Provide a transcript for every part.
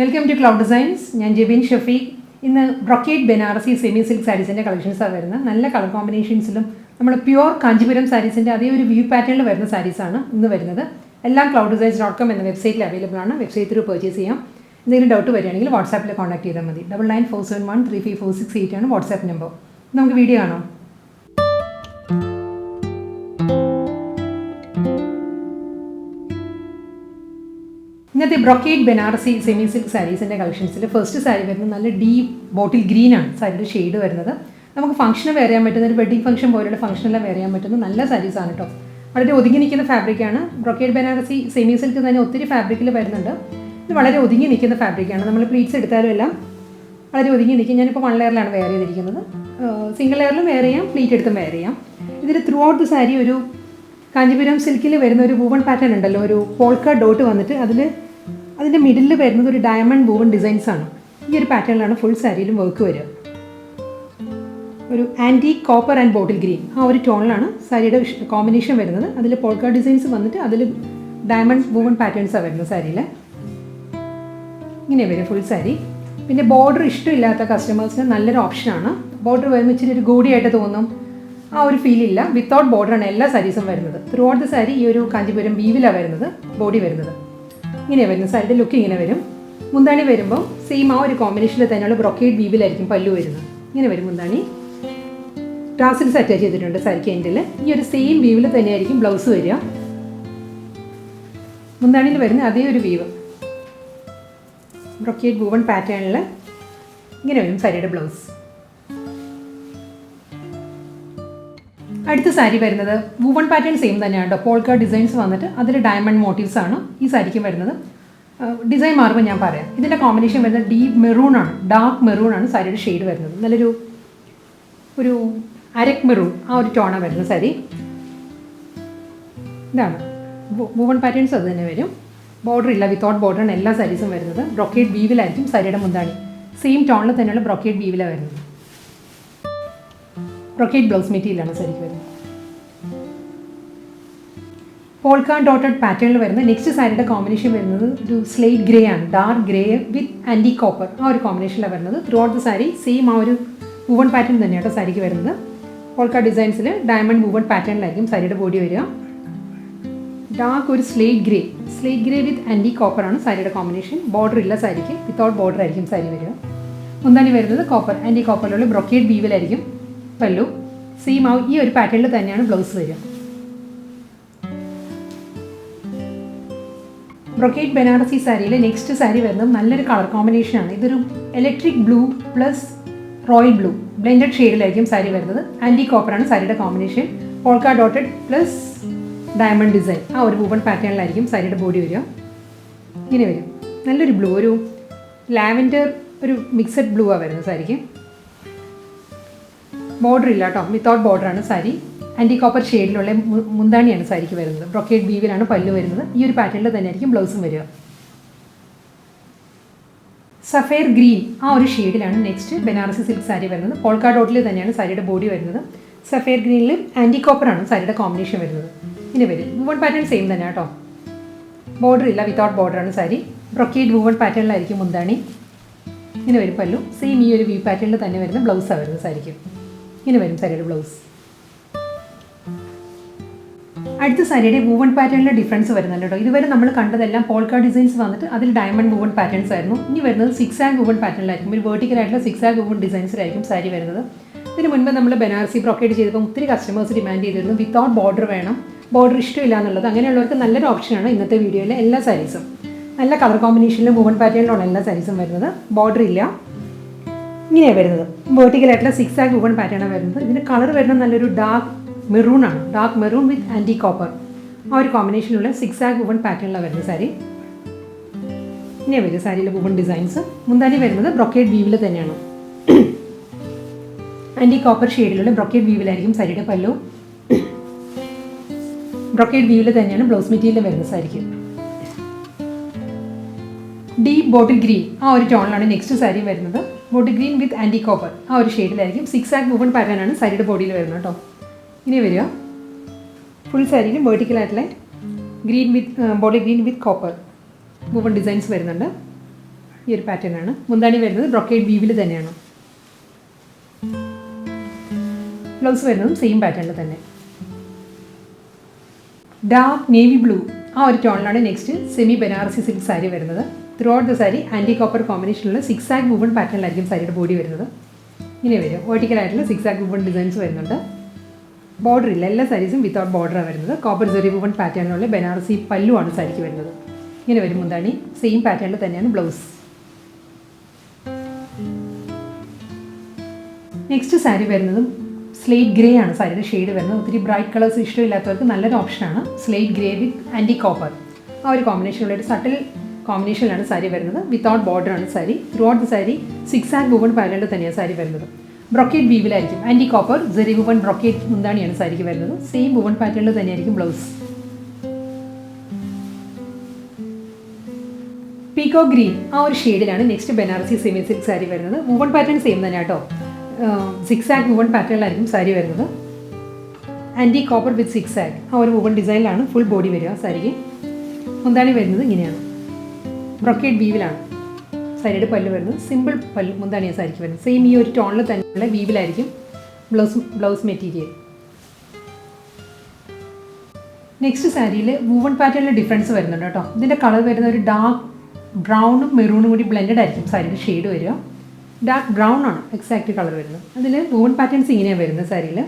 Welcome to cloud designs. ഞാൻ ജെബിൻ ഷഫീഖ്. ഇന്ന് brocade Banarasi semi silk സാരീസിൻ്റെ കളക്ഷൻസാണ് വരുന്നത്. നല്ല കളർ കോമ്പിനേഷൻസിലും നമ്മൾ പ്യുവർ കാഞ്ചീപുരം സാരീസിൻ്റെ അതേ ഒരു വ്യൂ പാറ്റേണിൽ വരുന്ന സാരീസാണ് ഇന്ന് വരുന്നത്. എല്ലാം clouddesigns.com എന്ന വെബ്സൈറ്റിൽ അവൈലബിൾ ആണ്. വെബ്സൈറ്റ് ത്രൂ പർച്ചേസ് ചെയ്യാം. എന്തെങ്കിലും ഡൗട്ട് വരികയാണെങ്കിൽ വാട്സാപ്പിൽ കോൺടാക്ട് ചെയ്താൽ മതി. 9947135468 ആണ് വാട്സാപ്പ് നമ്പർ. നമുക്ക് വീഡിയോ കാണാം. ഇന്നത്തെ ബ്രൊക്കേഡ് ബനാറസി സെമി സിൽക്ക് സാരീസിൻ്റെ കളക്ഷൻസിൽ ഫസ്റ്റ് സാരി വരുന്നത് നല്ല ഡീപ്പ് ബോട്ടിൽ ഗ്രീൻ ആണ് സാരിയുടെ ഷെയ്ഡ് വരുന്നത്. നമുക്ക് ഫംഗ്ഷന് വെയർ ചെയ്യാൻ പറ്റുന്ന ഒരു വെഡിങ് ഫംഗ്ഷൻ പോലുള്ള ഫംഗ്ഷനെല്ലാം വെയർ ചെയ്യാൻ പറ്റുന്ന നല്ല സാരീസാണ് കേട്ടോ. വളരെ ഒതുങ്ങി നിൽക്കുന്ന ഫാബ്രിക്കാണ്. ബ്രൊക്കേഡ് ബനാറസി സെമി സിൽക്ക് തന്നെ ഒത്തിരി ഫാബ്രിക്കിൽ വരുന്നുണ്ട്. ഇത് വളരെ ഒതുങ്ങി നിൽക്കുന്ന ഫാബ്രിക്കാണ്. നമ്മൾ പ്ലീറ്റ്സ് എടുത്താലും എല്ലാം വളരെ ഒതുങ്ങി നിൽക്കും. ഞാനിപ്പോൾ 1 ലെയറിലാണ് വെയർ ചെയ്തിരിക്കുന്നത്. സിംഗിൾ ലെയറിലും വെയർ ചെയ്യാം, പ്ലീറ്റ് എടുത്തും വെയർ ചെയ്യാം. ഇതിൽ ത്രൂ ഔട്ട് ദ സാരി ഒരു കാഞ്ചീപുരം സിൽക്കിൽ വരുന്ന ഒരു വൂവൺ പാറ്റേൺ ഉണ്ടല്ലോ, ഒരു പോൾക്ക ഡോട്ട് വന്നിട്ട് അതിൻ്റെ മിഡിലിൽ വരുന്നത് ഒരു ഡയമണ്ട് വൂവൺ ഡിസൈൻസാണ്. ഈ ഒരു പാറ്റേണിലാണ് ഫുൾ സാരിയിലും വർക്ക് വരിക. ഒരു antique copper and bottle green ആ ഒരു ടോണിലാണ് സാരിയുടെ കോമ്പിനേഷൻ വരുന്നത്. അതിൽ പോൾക്ക ഡിസൈൻസ് വന്നിട്ട് അതിൽ ഡയമണ്ട് വൂവൺ പാറ്റേൺസാണ് വരുന്നത് സാരിയിൽ. ഇങ്ങനെ വരും ഫുൾ സാരി. പിന്നെ ബോർഡർ ഇഷ്ടമില്ലാത്ത കസ്റ്റമേഴ്സിന് നല്ലൊരു ഓപ്ഷനാണ്. ബോർഡർ വരുമ്പോൾ ഇച്ചിരി ഒരു ഗോഡിയായിട്ട് തോന്നും, ആ ഒരു ഫീലില്ല. വിത്തൗട്ട് ബോർഡറാണ് എല്ലാ സാരീസും വരുന്നത്. ത്രൂ ഔട്ട് ദ സാരി ഈ ഒരു കാഞ്ചീപുരം വീവിലാണ് വരുന്നത്, ബോഡി വരുന്നത്. ഇങ്ങനെ വരുന്നത് സാരിയുടെ ലുക്ക് ഇങ്ങനെ വരും. മുന്താണി വരുമ്പോൾ സെയിം ആ ഒരു കോമ്പിനേഷനിൽ തന്നെയുള്ള ബ്രൊക്കേഡ് വീവിലായിരിക്കും പല്ലു വരുന്നത്. ഇങ്ങനെ വരും മുന്താണി. ടാസിൽസ് അറ്റാച്ച് ചെയ്തിട്ടുണ്ട് സാരിക്ക് എൻഡിൽ. ഈ ഒരു സെയിം വീവിൽ തന്നെയായിരിക്കും ബ്ലൗസ് വരിക. മുന്താണിയിൽ വരുന്ന അതേ ഒരു വീവ് ബ്രൊക്കേഡ് വൂവൺ പാറ്റേണിൽ ഇങ്ങനെ വരും സാരിയുടെ ബ്ലൗസ്. അടുത്ത സാരി വരുന്നത് വൂവൺ പാറ്റേൺ സെയിം തന്നെയാണ് കേട്ടോ. പോൾക്ക ഡിസൈൻസ് വന്നിട്ട് അതിൽ ഡയമണ്ട് മോട്ടീവ്സ് ആണ് ഈ സാരിക്ക് വരുന്നത്. ഡിസൈൻ മാറുമ്പോൾ ഞാൻ പറയാം. ഇതിൻ്റെ കോമ്പിനേഷൻ വരുന്നത് ഡീപ്പ് മെറൂൺ ആണ്, ഡാർക്ക് മെറൂൺ ആണ് സാരിയുടെ ഷെയ്ഡ് വരുന്നത്. നല്ലൊരു അരക് മെറൂൺ ആ ഒരു ടോണാണ് വരുന്നത് സാരി. ഇതാണ് വൂവൺ പാറ്റേൺസ് അത് തന്നെ വരും. ബോർഡർ ഇല്ല, വിത്തൗട്ട് ബോർഡറാണ് എല്ലാ സാരീസും വരുന്നത്. ബ്രൊക്കേഡ് വീവിലായിരിക്കും സാരിയുടെ മുന്താണി. സെയിം ടോണിൽ തന്നെയുള്ള ബ്രൊക്കേഡ് വീവിലാണ് വരുന്നത്. ബ്രൊക്കേഡ് ബ്ലൗസ് മെറ്റീരിയലാണ് സാരിക്ക് വരുന്നത്. പോൾക്ക ഡോട്ടഡ് പാറ്റേണിൽ വരുന്ന നെക്സ്റ്റ് സാരിയുടെ കോമ്പിനേഷൻ വരുന്നത് ഒരു സ്ലേറ്റ് ഗ്രേ ആണ്. Dark grey with antique copper ആ ഒരു കോമ്പിനേഷനിലാണ് വരുന്നത്. Throughout the sari same ആ ഒരു വൂവൺ പാറ്റേൺ തന്നെയാണ് സാരിക്ക് വരുന്നത്. പോൾക്ക ഡിസൈൻസിൽ ഡയമണ്ട് വൂവൺ പാറ്റേണിലായിരിക്കും സാരിയുടെ ബോഡി വരിക. ഡാർക്ക് ഒരു slate grey with antique copper ആണ് സാരിയുടെ കോമ്പിനേഷൻ. ബോർഡർ ഇല്ല സാരിക്ക്, വിത്തൗട്ട് ബോർഡർ ആയിരിക്കും സാരി വരിക. മുന്താണി വരുന്നത് കോപ്പർ, ആൻറ്റി കോപ്പറിലുള്ള ബ്രൊക്കേഡ് വീവിലായിരിക്കും പല്ലു. സെയിം ആ ഈ ഒരു പാറ്റേണിൽ തന്നെയാണ് ബ്ലൗസ് വരിക. ബ്രൊക്കേഡ് ബനാറസി സാരിയിലെ നെക്സ്റ്റ് സാരി വരുന്നത് നല്ലൊരു കളർ കോമ്പിനേഷനാണ്. ഇതൊരു electric blue plus royal blue blended ഷെയ്ഡിലായിരിക്കും സാരി വരുന്നത്. ആൻറ്റി കോപ്പറാണ് സാരിയുടെ combination. Polka dotted plus diamond design ആ ഒരു വൂവൺ പാറ്റേണിലായിരിക്കും സാരിയുടെ ബോഡി വരിക. ഇങ്ങനെ വരും നല്ലൊരു ബ്ലൂ, ഒരു ലാവൻഡർ ഒരു മിക്സഡ് ബ്ലൂ ആണ് വരുന്നത് സാരിക്ക്. ബോർഡർ ഇല്ല കേട്ടോ, വിത്തൗട്ട് ബോർഡറാണ് സാരി. ആൻറ്റി കോപ്പർ ഷെയ്ഡിലുള്ള മുന്താണിയാണ് സാരിക്ക് വരുന്നത്. ബ്രൊക്കേഡ് വീവിലാണ് പല്ലു വരുന്നത്. ഈ ഒരു പാറ്റേണിൽ തന്നെയായിരിക്കും ബ്ലൗസും വരിക. സഫേർ ഗ്രീൻ ആ ഒരു ഷെയ്ഡിലാണ് നെക്സ്റ്റ് ബനാറസി സിൽക്ക് സാരി വരുന്നത്. പോൾക്ക ഡോട്ടിൽ തന്നെയാണ് സാരിയുടെ ബോഡി വരുന്നത്. സഫേർ ഗ്രീനിൽ ആൻറ്റി കോപ്പറാണ് സാരിയുടെ കോമ്പിനേഷൻ വരുന്നത്. ഇനി വരും വൂവൺ പാറ്റേൺ സെയിം തന്നെ കേട്ടോ. ബോർഡർ ഇല്ല, വിത്തൗട്ട് ബോർഡറാണ് സാരി. ബ്രൊക്കേഡ് വൂവൺ പാറ്റേണിലായിരിക്കും മുന്താണി. ഇങ്ങനെ വരും പല്ലു. സെയിം ഈ ഒരു വ്യൂ പാറ്റേണിൽ തന്നെ വരുന്ന ബ്ലൗസാണ് വരുന്നത് സാരിക്ക്. ഇങ്ങനെ വരും സാരിയുടെ ബ്ലൗസ്. അടുത്ത സാരിയുടെ വൂവൺ പാറ്റേണിലെ ഡിഫറൻസ് വരുന്നുണ്ട് കേട്ടോ. ഇതുവരെ നമ്മൾ കണ്ടതെല്ലാം പോൾക്ക ഡിസൈൻസ് വന്നിട്ട് അതിൽ ഡയമണ്ട് വൂവൺ പാറ്റേൺസ് ആയിരുന്നു. ഇനി വരുന്നത് 6 ആഗ് വൂവൺ പാറ്റേണിലായിരിക്കും. ഒരു വെർട്ടിക്കലായിട്ടുള്ള 6 ആഗ് വൂവൺ ഡിസൈൻസിലായിരിക്കും സാരി വരുന്നത്. ഇതിന് മുൻപ് നമ്മൾ ബനാറസി ബ്രൊക്കേഡ് ചെയ്തപ്പോൾ ഒത്തിരി കസ്റ്റമേഴ്സ് ഡിമാൻഡ് ചെയ്തിരുന്നു വിത്തൗട്ട് ബോർഡർ വേണം, ബോർഡർ ഇഷ്ടമില്ല എന്നുള്ളത്. അങ്ങനെയുള്ളവർക്ക് നല്ലൊരു ഓപ്ഷനാണ് ഇന്നത്തെ വീഡിയോയിലെ എല്ലാ സാരീസും. നല്ല കളർ കോമ്പിനേഷനിലും വൂവൺ പാറ്റേണിലുള്ള എല്ലാ സാരീസും വരുന്നത്. ബോർഡർ ഇല്ല, ഇങ്ങനെയാണ് വരുന്നത്. വെർട്ടിക്കലായിട്ടുള്ള 6 ആഗ് വൂവൺ പാറ്റേണാണ് വരുന്നത്. ഇതിൻ്റെ കളർ വരുന്നത് നല്ലൊരു ഡാർക്ക് മെറൂൺ ആണ്. Dark maroon with antique copper ആ ഒരു കോമ്പിനേഷനുള്ള 6 ആഗ് വൂവൺ പാറ്റേണിലാണ് വരുന്നത് സാരി. ഇങ്ങനെ വരും സാരിയിലെ വൂവൺ ഡിസൈൻസ്. മുന്താണി വരുന്നത് ബ്രൊക്കേഡ് വീവിൽ തന്നെയാണ്. ആൻറ്റി കോപ്പർ ഷെയ്ഡിലുള്ള ബ്രൊക്കേഡ് വീവിലായിരിക്കും സാരിയുടെ പല്ലു. ബ്രൊക്കേഡ് വീവിൽ തന്നെയാണ് ബ്ലൗസ് മെറ്റീരിയൽ വരുന്നത് സാരിക്ക്. ഡീപ്പ് ബോട്ടിൽ ഗ്രീൻ ആ ഒരു ടോണിലാണ് നെക്സ്റ്റ് സാരി വരുന്നത്. Bottle green with antique copper ആ ഒരു ഷെയ്ഡിലായിരിക്കും 6 ആഗ് വൂവൺ പാറ്റേൺ ആണ് സാരിയുടെ ബോഡിയിൽ വരുന്നത് കേട്ടോ. ഇനി വരിക ഫുൾ സാരിയിലും വെർട്ടിക്കലായിട്ടുള്ള green with bottle green with copper woven designs വരുന്നുണ്ട്. ഈ ഒരു പാറ്റേൺ ആണ്. മുന്താണി വരുന്നത് ബ്രൊക്കേഡ് വീവിൽ തന്നെയാണ്. ബ്ലൗസ് വരുന്നതും സെയിം പാറ്റേണിൽ തന്നെ. ഡാർക്ക് നേവി ബ്ലൂ ആ ഒരു ടോണിലാണ് next semi Banarasi silk sari വരുന്നത്. Throughout the sari antique copper കോമ്പിനേഷനിലുള്ള സിക്സ് ആഗ് വുവൺ പാറ്റേണിലായിരിക്കും സാരിയുടെ ബോഡി വരുന്നത്. ഇങ്ങനെ വരും. വെർട്ടിക്കലായിട്ടുള്ള സിക്സ് ആഗ് വുവൺ ഡിസൈൻസ് വരുന്നുണ്ട്. ബോർഡർ ഇല്ല, എല്ലാ സാരീസും വിത്തൗട്ട് ബോർഡറാണ് വരുന്നത്. കോപ്പർ ജെറി വുവൺ പാറ്റേണിലുള്ള ബനാറസി പല്ലുവാണ് സാരിക്ക് വരുന്നത്. ഇങ്ങനെ വരും മുന്താണി. സെയിം പാറ്റേണിൽ തന്നെയാണ് ബ്ലൗസ്. നെക്സ്റ്റ് സാരി വരുന്നതും സ്ലേറ്റ് ഗ്രേ ആണ് സാരിയുടെ ഷെയ്ഡ് വരുന്നത്. ഒത്തിരി ബ്രൈറ്റ് കളേഴ്സ് ഇഷ്ടമില്ലാത്തവർക്ക് നല്ലൊരു ഓപ്ഷനാണ് slate grey with antique copper. ആ ഒരു കോമ്പിനേഷനുള്ള ഒരു സട്ടിൽ കോമ്പിനേഷനിലാണ് സാരി വരുന്നത്. വിത്തൗട്ട് ബോർഡറാണ് sari. Throughout the sari zigzag woven പാറ്റേണിൽ തന്നെയാണ് സാരി വരുന്നത്. ബ്രൊക്കേഡ് വീവിലായിരിക്കും. Antique copper zari woven brocade മുന്താണിയാണ് സാരിക്ക് വരുന്നത്. സെയിം വുവൺ പാറ്റേണിൽ തന്നെയായിരിക്കും ബ്ലൗസ്. പീക്കോ ഗ്രീൻ ആ ഒരു ഷെയ്ഡിലാണ് next Banarasi semi silk sari വരുന്നത്. വുവൺ പാറ്റേൺ സെയിം തന്നെ കേട്ടോ. സിക്സ് ആഗ് വുവൺ പാറ്റേണിലായിരിക്കും സാരി വരുന്നത്. ആൻറ്റി കോപ്പർ വിത്ത് സിക്സ് ആഗ് ആ ഒരു വുവൺ ഡിസൈനിലാണ് ഫുൾ ബോഡി വരിക സാരിക്ക്. മുന്താണി വരുന്നത് ഇങ്ങനെയാണ്. ബ്രൊക്കേഡ് വീവിലാണ് സാരിയുടെ പല്ല് വരുന്നത്. സിമ്പിൾ പല്ല് മുന്താണിയാണ് സാരിക്ക് വരുന്നത്. സെയിം ഈ ഒരു ടോണിൽ തന്നെയുള്ള വീവിലായിരിക്കും ബ്ലൗസ് മെറ്റീരിയൽ. നെക്സ്റ്റ് സാരിയിൽ വുവൺ പാറ്റേണിൽ ഡിഫറൻസ് വരുന്നുണ്ട് കേട്ടോ. ഇതിൻ്റെ കളർ വരുന്ന ഒരു ഡാർക്ക് ബ്രൗണും മെറൂണും കൂടി ബ്ലെൻഡഡ് ആയിരിക്കും സാരിയുടെ ഷെയ്ഡ് വരിക. ഡാർക്ക് ബ്രൗൺ ആണ് എക്സാക്റ്റ് കളർ വരുന്നത്. അതിൽ വുവൺ പാറ്റേൺസ് ഇങ്ങനെയാണ് വരുന്നത്. സാരിയിൽ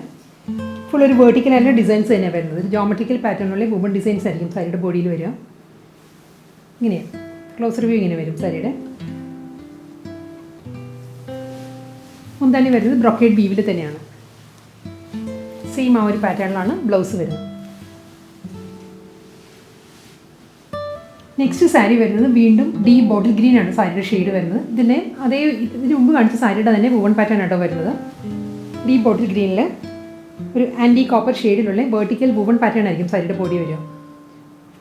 ഫുൾ ഒരു വേർട്ടിക്കൽ ആയിട്ടുള്ള ഡിസൈൻസ് തന്നെയാണ് വരുന്നത്. ഒരു ജോമെട്രിക്കൽ പാറ്റേണുള്ള വുവൺ ഡിസൈൻസ് ആയിരിക്കും സാരിയുടെ ബോഡിയിൽ വരിക. ഇങ്ങനെയാണ് ക്ലോസർ വ്യൂ ഇങ്ങനെ വരും സാരിയുടെ. മുന്താണി വരുന്നത് ബ്രൊക്കേഡ് വീവിൽ തന്നെയാണ്. സെയിം ആ ഒരു പാറ്റേണിലാണ് ബ്ലൗസ് വരുന്നത്. നെക്സ്റ്റ് സാരി വരുന്നത് വീണ്ടും ഡീപ് ബോട്ടിൽ ഗ്രീൻ ആണ് സാരിയുടെ ഷെയ്ഡ് വരുന്നത്. ഇതിന് മുമ്പ് കാണിച്ച സാരിയുടെ തന്നെ വുവൺ പാറ്റേൺ ആട്ടോ വരുന്നത്. ഡീപ് ബോട്ടിൽ ഗ്രീനിൽ ഒരു ആൻറ്റി കോപ്പർ ഷെയ്ഡിലുള്ള വെർട്ടിക്കൽ വുവൺ പാറ്റേൺ ആയിരിക്കും സാരിയുടെ ബോഡി വരിക.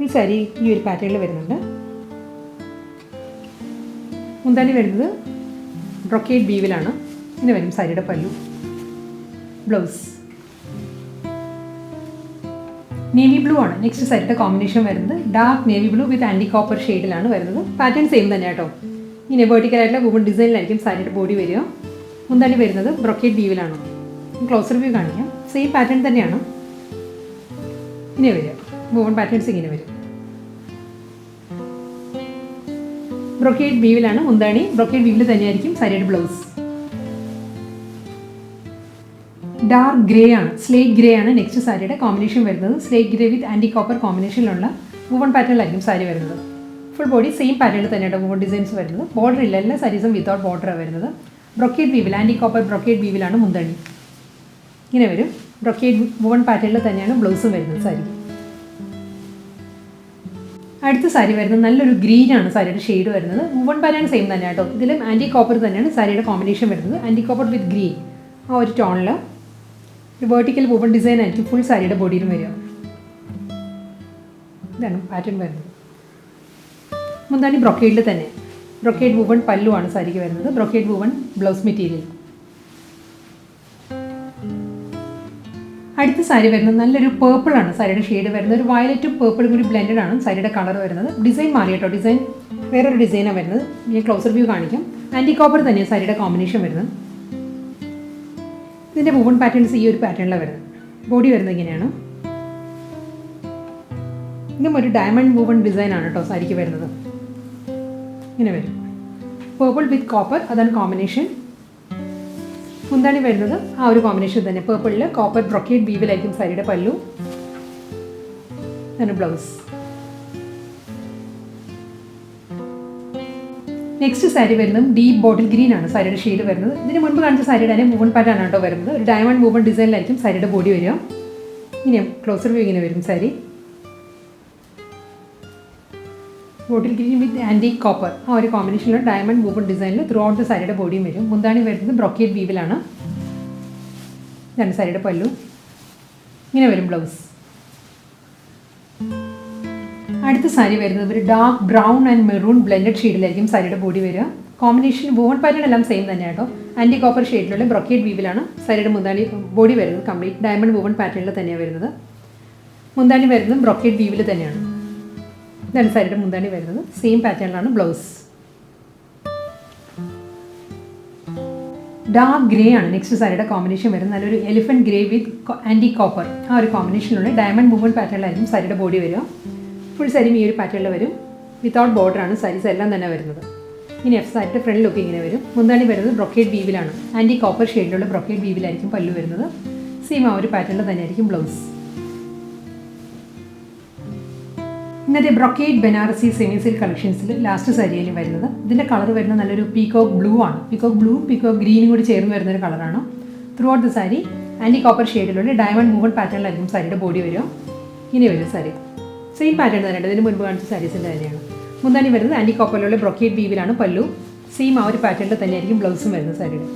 ഈ സാരി ഈ ഒരു പാറ്റേണിൽ വരുന്നുണ്ട്. മുന്താണി വരുന്നത് ബ്രൊക്കേഡ് വീവിലാണ്. ഇങ്ങനെ വരും സാരിയുടെ പല്ലു. ബ്ലൗസ് നേവി ബ്ലൂ ആണ് നെക്സ്റ്റ് സാരിയുടെ കോമ്പിനേഷൻ വരുന്നത്. Dark navy blue with antique copper ഷെയ്ഡിലാണ് വരുന്നത്. പാറ്റേൺ സെയിം തന്നെ കേട്ടോ. ഇങ്ങനെ വെർട്ടിക്കലായിട്ടുള്ള വുവൺ ഡിസൈനിലായിരിക്കും സാരിയുടെ ബോഡി വരിക. മുന്താണി വരുന്നത് ബ്രൊക്കേഡ് വീവിലാണ്. ക്ലോസർ വ്യൂ കാണിക്കാം. സെയിം പാറ്റേൺ തന്നെയാണ് ഇങ്ങനെ വരിക. വുവൺ പാറ്റേൺസ് ഇങ്ങനെ വരും. ബ്രൊക്കേഡ് വീവിലാണ് മുന്താണി. ബ്രൊക്കേഡ് വീവിൽ തന്നെയായിരിക്കും സാരിയുടെ ബ്ലൗസ്. ഡാർക്ക് ഗ്രേ ആണ്, സ്ലേറ്റ് ഗ്രേ ആണ് നെക്സ്റ്റ് സാരിയുടെ കോമ്പിനേഷൻ വരുന്നത്. Slate grey with antique copper കോമ്പിനേഷനിലുള്ള വുവൺ പാറ്റേണിലായിരിക്കും സാരി വരുന്നത്. ഫുൾ ബോഡി സെയിം പാറ്റേണിൽ തന്നെയാണ് വുവൺ ഡിസൈൻസ് വരുന്നത്. ബോർഡർ ഇല്ല, എല്ലാ സാരീസും വിത്തൗട്ട് ബോർഡറാണ് വരുന്നത്. ബ്രൊക്കേഡ് വീവിൽ ആൻറ്റി കോപ്പർ ബ്രൊക്കേഡ് വീവിലാണ് മുന്താണി. ഇങ്ങനെ വരും. ബ്രൊക്കേഡ് വുവൺ പാറ്റേണിൽ തന്നെയാണ് ബ്ലൗസും വരുന്നത് സാരിക്ക്. അടുത്ത സാരി വരുന്നത് നല്ലൊരു ഗ്രീനാണ് സാരിയുടെ ഷെയ്ഡ് വരുന്നത്. വുവൺ പാറ്റേൺ സെയിം തന്നെ കേട്ടോ. ഇതിലും ആൻറ്റി കോപ്പർ തന്നെയാണ് സാരിയുടെ കോമ്പിനേഷൻ വരുന്നത്. ആൻറ്റി കോപ്പർ വിത്ത് ഗ്രീൻ ആ ഒരു ടോണിൽ ഒരു വെർട്ടിക്കൽ വുവൺ ഡിസൈൻ ആയിരിക്കും ഫുൾ സാരിയുടെ ബോഡിയിലും വരിക. ഇതാണ് പാറ്റേൺ വരുന്നത്. മുന്താണി ബ്രൊക്കേഡിൽ തന്നെ. ബ്രൊക്കേഡ് വുവൺ പല്ലുവാണ് സാരിക്ക് വരുന്നത്. Brocade woven blouse material. അടുത്ത സാരി വരുന്നത് നല്ലൊരു പേർപ്പിൾ ആണ് സാരിയുടെ ഷെയ്ഡ് വരുന്നത്. ഒരു വയലറ്റും പേർപ്പിളും കൂടി ബ്ലെൻഡഡ് ആണ് സാരിയുടെ കളർ വരുന്നത്. ഡിസൈൻ മാറി കേട്ടോ. ഡിസൈൻ വേറൊരു ഡിസൈനാണ് വരുന്നത്. ഞാൻ ക്ലോസർ വ്യൂ കാണിക്കാം. ആൻറ്റി കോപ്പർ തന്നെയാണ് സാരിയുടെ കോമ്പിനേഷൻ വരുന്നത്. ഇതിൻ്റെ വുവൺ പാറ്റേൺസ് ഈ ഒരു പാറ്റേണിലാണ് വരുന്നത്. ബോഡി വരുന്നത് ഇങ്ങനെയാണ്. ഇതും ഒരു ഡയമണ്ട് വുവൺ ഡിസൈൻ ആണ് കേട്ടോ സാരിക്ക് വരുന്നത്. ഇങ്ങനെ വരും. പേർപ്പിൾ വിത്ത് കോപ്പർ അതാണ് കോമ്പിനേഷൻ. മുന്താണി വരുന്നത് ആ ഒരു കോമ്പിനേഷൻ തന്നെ. പേർപ്പിളിൽ കോപ്പർ ബ്രൊക്കേഡ് വീവിലായിരിക്കും സാരിയുടെ പല്ലു. ആണ് ബ്ലൗസ്. നെക്സ്റ്റ് സാരി വരുന്നത് ഡീപ് ബോട്ടിൽ ഗ്രീൻ ആണ് സാരിയുടെ ഷെയ്ഡ് വരുന്നത്. ഇതിന് മുൻപ് കാണിച്ച സാരിയുടെ തന്നെ വുവൺ പാറ്റേൺ ആണ് കേട്ടോ വരുന്നത്. ഒരു ഡയമണ്ട് വുവൺ ഡിസൈനിലായിരിക്കും സാരിയുടെ ബോഡി വരിക. ഇങ്ങനെ ക്ലോസർ വ്യൂ ഇങ്ങനെ വരും sari. Bottle green with antique copper ആ ഒരു കോമ്പിനേഷനിലുള്ള ഡയമണ്ട് വുവൺ ഡിസൈനിൽ ത്രൂ ഔട്ട് ദ സാരിയുടെ ബോഡിയും വരും. മുന്താണി വരുന്നത് ബ്രൊക്കേഡ് വീവിലാണ്. ഇതാണ് സാരിയുടെ പല്ലു. ഇങ്ങനെ വരും ബ്ലൗസ്. അടുത്ത സാരി വരുന്നത് ഒരു dark brown and maroon blended ഷെയ്ഡിലായിരിക്കും സാരിയുടെ ബോഡി വരിക. കോമ്പിനേഷൻ വുവൺ പാറ്റേൺ എല്ലാം സെയിം തന്നെ കേട്ടോ. ആൻറ്റി കോപ്പർ ഷെയ്ഡിലുള്ള ബ്രൊക്കേഡ് വീവിലാണ് സാരിയുടെ മുന്താണി ബോഡി വരുന്നത്. കംപ്ലീറ്റ് ഡയമണ്ട് വുവൺ പാറ്റേണിൽ തന്നെയാണ് വരുന്നത്. മുന്താണി വരുന്നത് ബ്രൊക്കേഡ് വീവിൽ തന്നെയാണ്. ഇതാണ് സാരിയുടെ മുന്താണി വരുന്നത്. സെയിം പാറ്റേണിലാണ് ബ്ലൗസ്. ഡാർക്ക് ഗ്രേ ആണ് നെക്സ്റ്റ് സാരിയുടെ കോമ്പിനേഷൻ വരുന്നത്. നല്ലൊരു elephant grey with antique copper ആ ഒരു കോമ്പിനേഷനുള്ള ഡയമണ്ട് മൂവ്മെൻറ്റ് പാറ്റേണിലായിരിക്കും സാരിയുടെ ബോഡി വരിക. ഫുൾ സാരിയും ഈ ഒരു പാറ്റേണിൽ വരും. വിത്തൗട്ട് ബോർഡറാണ് സാരീസ് എല്ലാം തന്നെ വരുന്നത്. ഇനി എഫ് സാരിയുടെ ഫ്രണ്ട് ലുക്ക് ഇങ്ങനെ വരും. മുന്താണി വരുന്നത് ബ്രൊക്കേഡ് വീവിലാണ്. ആൻറ്റി കോപ്പർ ഷെയ്ഡിലുള്ള ബ്രൊക്കേഡ് വീവിലായിരിക്കും പല്ലു വരുന്നത്. സെയിം ആ ഒരു പാറ്റേണിൽ തന്നെയായിരിക്കും ബ്ലൗസ്. ഇന്നത്തെ ബ്രൊക്കേഡ് ബനാറസി സെമി സിൽക്ക് കളക്ഷൻസിൽ ലാസ്റ്റ് സാരിയിലും വരുന്നത്. ഇതിൻ്റെ കളർ വരുന്നത് നല്ലൊരു പീകോക്ക് ബ്ലൂ ആണ്. പീകോക്ക് ബ്ലൂവും പീകോക്ക് ഗ്രീനും കൂടി ചേർന്ന് വരുന്നൊരു കളറാണ്. Throughout the sari antique copper ഷെയ്ഡിലുള്ള ഡയമണ്ട് മൂവ്മെൻറ്റ് പാറ്റേണിലായിരിക്കും സാരിയുടെ ബോഡി വരിക. ഇനി വരും സാരി സെയിം പാറ്റേൺ തന്നെയുണ്ട്. ഇതിന് മുൻപ് കാണിച്ച സാരീസിൻ്റെ തന്നെയാണ്. മുന്താണി വരുന്നത് ആൻറ്റി കോപ്പറിലുള്ള ബ്രൊക്കേഡ് വീവിലാണ് പല്ലു. സെയിം ആ ഒരു പാറ്റേണിൽ തന്നെയായിരിക്കും ബ്ലൗസും വരുന്നത് സാരിയുടെ.